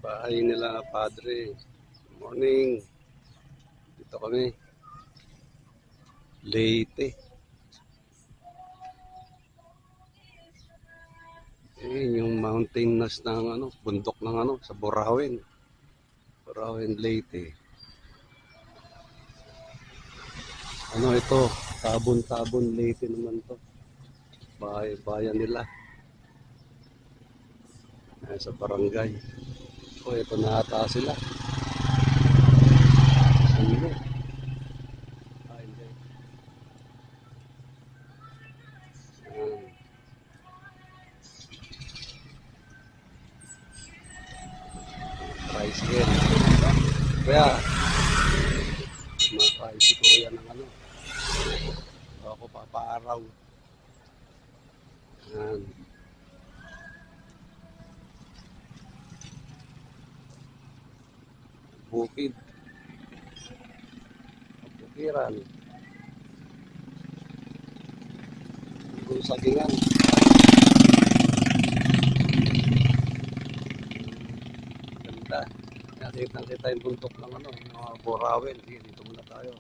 Bahay nila padre. Good morning. Dito kami. Leyte. Yung mountainous ng bundok ng sa Borhawen. Borhawen, Leyte. Ito? Tabon-tabon Leyte naman to. Bayan nila. Sa barangay. Ito na ata sila. Hindi. Hindi. Tricycle. Kaya, makaisi ko yan ng ako papaaraw. Yan. Bukid. Bukiran. Kung sagingan. Ganda. Nakita yung bundok ng mga Borhawen. Sige, dito muna tayo.